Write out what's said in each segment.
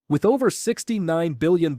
With over $69 billion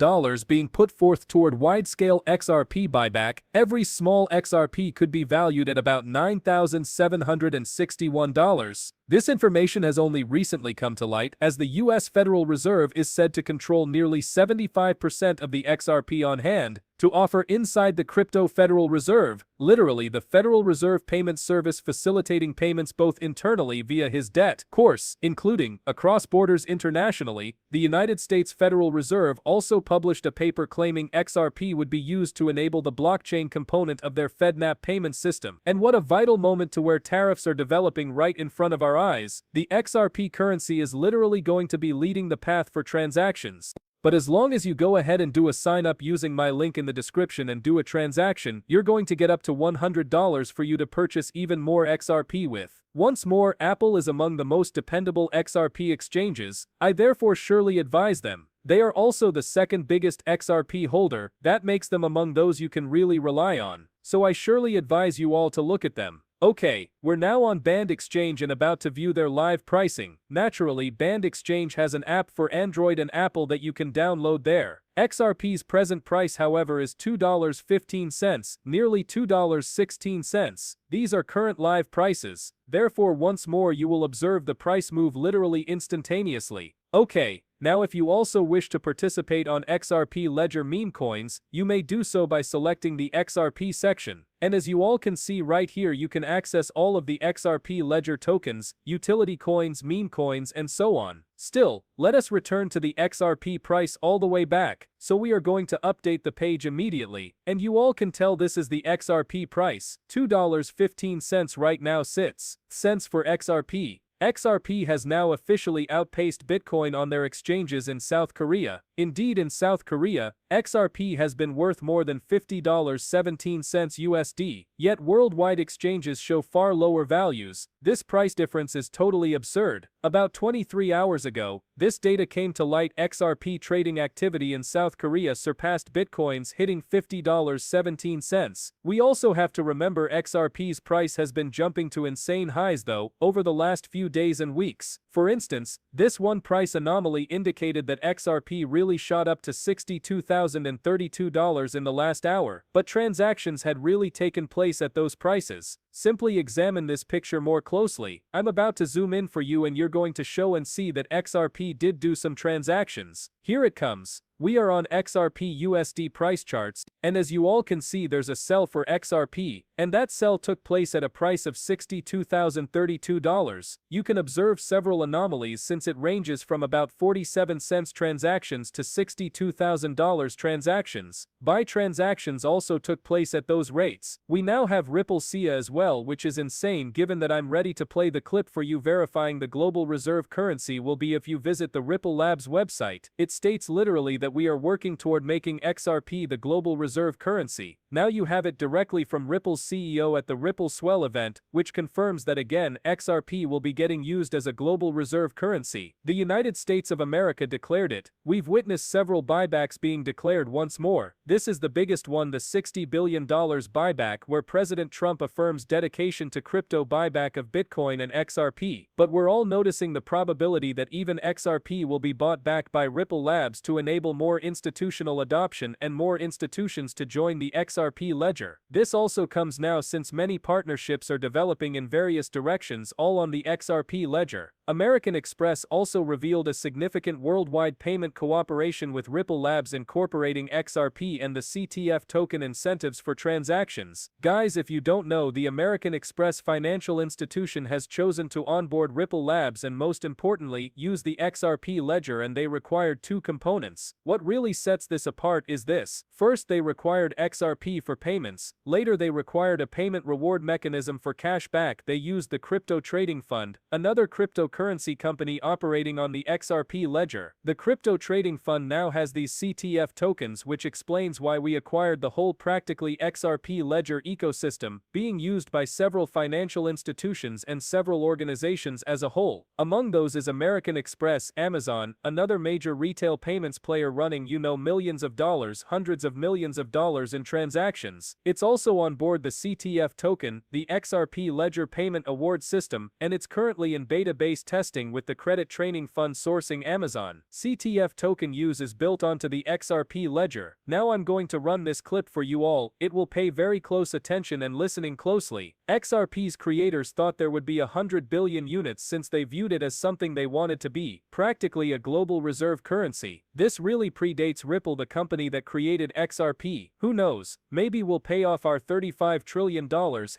being put forth toward wide-scale XRP buyback, every small XRP could be valued at about $9,761. This information has only recently come to light, as the U.S. Federal Reserve is said to control nearly 75% of the XRP on hand, to offer inside the crypto Federal Reserve, literally the Federal Reserve Payment Service facilitating payments both internally via his debt course, including, across borders internationally. The United States Federal Reserve also published a paper claiming XRP would be used to enable the blockchain component of their FedNAP payment system. And what a vital moment to where tariffs are developing right in front of our eyes. The XRP currency is literally going to be leading the path for transactions. But as long as you go ahead and do a sign up using my link in the description and do a transaction, you're going to get up to $100 for you to purchase even more XRP with. Once more, Apple is among the most dependable XRP exchanges. I therefore surely advise them. They are also the second biggest XRP holder. That makes them among those you can really rely on. So I surely advise you all to look at them. Okay, we're now on Band Exchange and about to view their live pricing. Naturally, Band Exchange has an app for Android and Apple that you can download there. XRP's present price, however, is $2.15, nearly $2.16. These are current live prices. Therefore, once more you will observe the price move literally instantaneously. Okay, now if you also wish to participate on XRP Ledger meme coins, you may do so by selecting the XRP section. And as you all can see right here, you can access all of the XRP Ledger tokens, utility coins, meme coins, and so on. Still, let us return to the XRP price all the way back. So we are going to update the page immediately, and you all can tell this is the XRP price. $2.15 right now sits. Cents for XRP. XRP has now officially outpaced Bitcoin on their exchanges in South Korea. Indeed, in South Korea, XRP has been worth more than $50.17 USD, yet worldwide exchanges show far lower values. This price difference is totally absurd. About 23 hours ago, this data came to light. XRP trading activity in South Korea surpassed Bitcoin's, hitting $50.17. We also have to remember XRP's price has been jumping to insane highs though, over the last few days and weeks. For instance, this one price anomaly indicated that XRP really shot up to $62,032 in the last hour, but transactions had really taken place at those prices. Simply examine this picture more closely. I'm about to zoom in for you and you're going to show and see that XRP did do some transactions. Here it comes. We are on XRP USD price charts, and as you all can see, there's a sell for XRP, and that sell took place at a price of $62,032. You can observe several anomalies since it ranges from about 47 cents transactions to $62,000 transactions. Buy transactions also took place at those rates. We now have Ripple SIA as well, which is insane given that I'm ready to play the clip for you verifying the global reserve currency will be if you visit the Ripple Labs website. It states literally that we are working toward making XRP the global reserve currency. Now you have it directly from Ripple's CEO at the Ripple Swell event, which confirms that again XRP will be getting used as a global reserve currency. The United States of America declared it. We've witnessed several buybacks being declared once more. This is the biggest one, the $60 billion buyback, where President Trump affirms dedication to crypto buyback of Bitcoin and XRP. But we're all noticing the probability that even XRP will be bought back by Ripple Labs to enable more institutional adoption and more institutions to join the XRP ledger. This also comes now since many partnerships are developing in various directions, all on the XRP ledger. American Express also revealed a significant worldwide payment cooperation with Ripple Labs incorporating XRP and the CTF token incentives for transactions. Guys, if you don't know, the American Express financial institution has chosen to onboard Ripple Labs and most importantly, use the XRP ledger, and they required two components. What really sets this apart is this. First, they required XRP for payments. Later, they required a payment reward mechanism for cash back. They used the Crypto Trading Fund, another cryptocurrency company operating on the XRP ledger. The Crypto Trading Fund now has these CTF tokens, which explains why we acquired the whole practically XRP ledger ecosystem, being used by several financial institutions and several organizations as a whole. Among those is American Express, Amazon, another major retail payments player running millions of dollars, hundreds of millions of dollars in transactions. It's also on board the CTF token, the XRP Ledger Payment Award System, and it's currently in beta-based testing with the credit training fund sourcing Amazon. CTF token use is built onto the XRP ledger. Now I'm going to run this clip for you all. It will pay very close attention and listening closely. XRP's creators thought there would be 100 billion units since they viewed it as something they wanted to be, practically a global reserve currency. This really predates Ripple, the company that created XRP. Who knows, maybe we'll pay off our $35 trillion,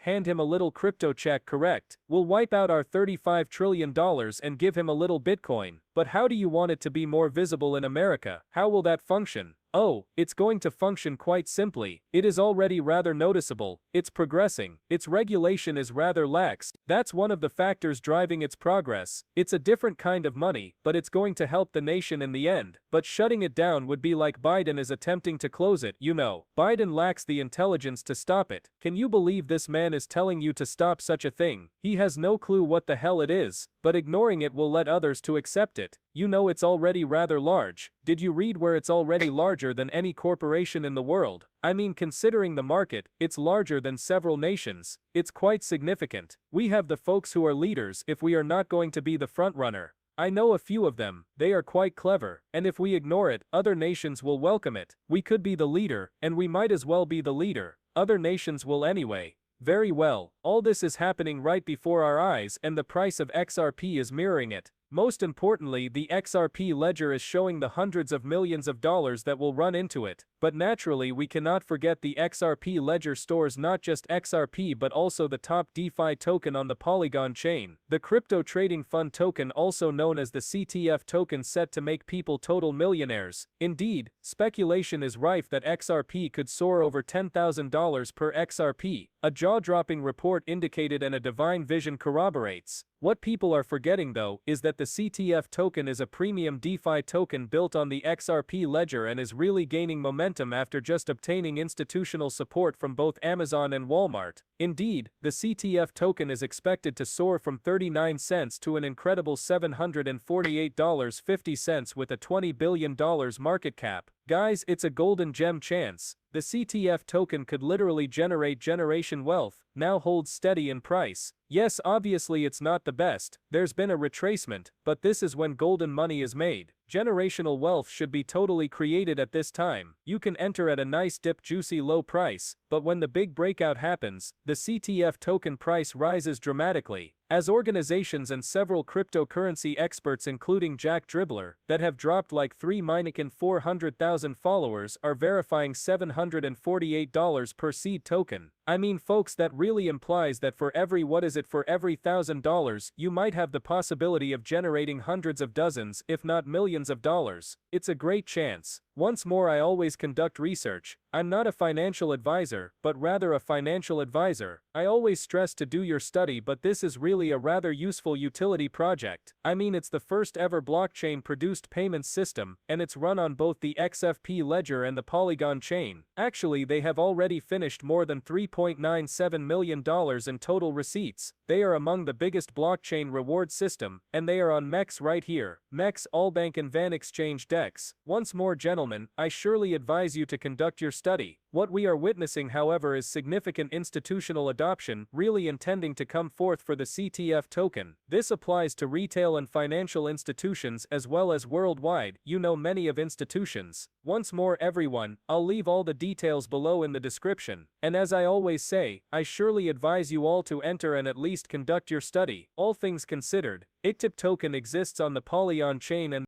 hand him a little crypto check, correct? We'll wipe out our $35 trillion and give him a little Bitcoin. But how do you want it to be more visible in America? How will that function? Oh, it's going to function quite simply. It is already rather noticeable. It's progressing. Its regulation is rather lax. That's one of the factors driving its progress. It's a different kind of money, but it's going to help the nation in the end. But shutting it down would be like Biden is attempting to close it, you know. Biden lacks the intelligence to stop it. Can you believe this man is telling you to stop such a thing? He has no clue what the hell it is, but ignoring it will let others to accept it. You know it's already rather large. Did you read where it's already larger than any corporation in the world? I mean, considering the market, it's larger than several nations. It's quite significant. We have the folks who are leaders if we are not going to be the front runner. I know a few of them. They are quite clever, and if we ignore it, other nations will welcome it. We could be the leader, and we might as well be the leader. Other nations will anyway. Very well, all this is happening right before our eyes, and the price of XRP is mirroring it. Most importantly, the XRP ledger is showing the hundreds of millions of dollars that will run into it. But naturally, we cannot forget the XRP ledger stores not just XRP but also the top DeFi token on the Polygon chain. The crypto trading fund token, also known as the CTF token, set to make people total millionaires. Indeed, speculation is rife that XRP could soar over $10,000 per XRP. A jaw-dropping report indicated and a divine vision corroborates. What people are forgetting though is that the CTF token is a premium DeFi token built on the XRP ledger and is really gaining momentum after just obtaining institutional support from both Amazon and Walmart. Indeed, the CTF token is expected to soar from 39 cents to an incredible $748.50 with a $20 billion market cap. Guys, it's a golden gem chance. The CTF token could literally generate generation wealth, now holds steady in price. Yes, obviously it's not the best, there's been a retracement, but this is when golden money is made. Generational wealth should be totally created at this time. You can enter at a nice dip, juicy low price, but when the big breakout happens, the CTF token price rises dramatically. As organizations and several cryptocurrency experts including Jack Dribbler, that have dropped like 3 Minican 400,000 followers, are verifying $748 per seed token. I mean folks, that really implies that for every $1,000 you might have the possibility of generating hundreds of dozens, if not millions of dollars. It's a great chance. Once more, I always conduct research. I'm not a financial advisor, but rather a financial advisor. I always stress to do your study, but this is really a rather useful utility project. I mean, it's the first ever blockchain produced payment system, and it's run on both the XRP ledger and the Polygon chain. Actually, they have already finished more than $3.97 million in total receipts. They are among the biggest blockchain reward system, and they are on MEX right here. MEX, Allbank and Van Exchange DEX. Once more, gentlemen, I surely advise you to conduct your study. What we are witnessing, however, is significant institutional adoption, really intending to come forth for the CTF token. This applies to retail and financial institutions as well as worldwide, you know, many of institutions. Once more everyone, I'll leave all the details below in the description. And as I always say, I surely advise you all to enter and at least conduct your study. All things considered, XRP token exists on the Polygon chain and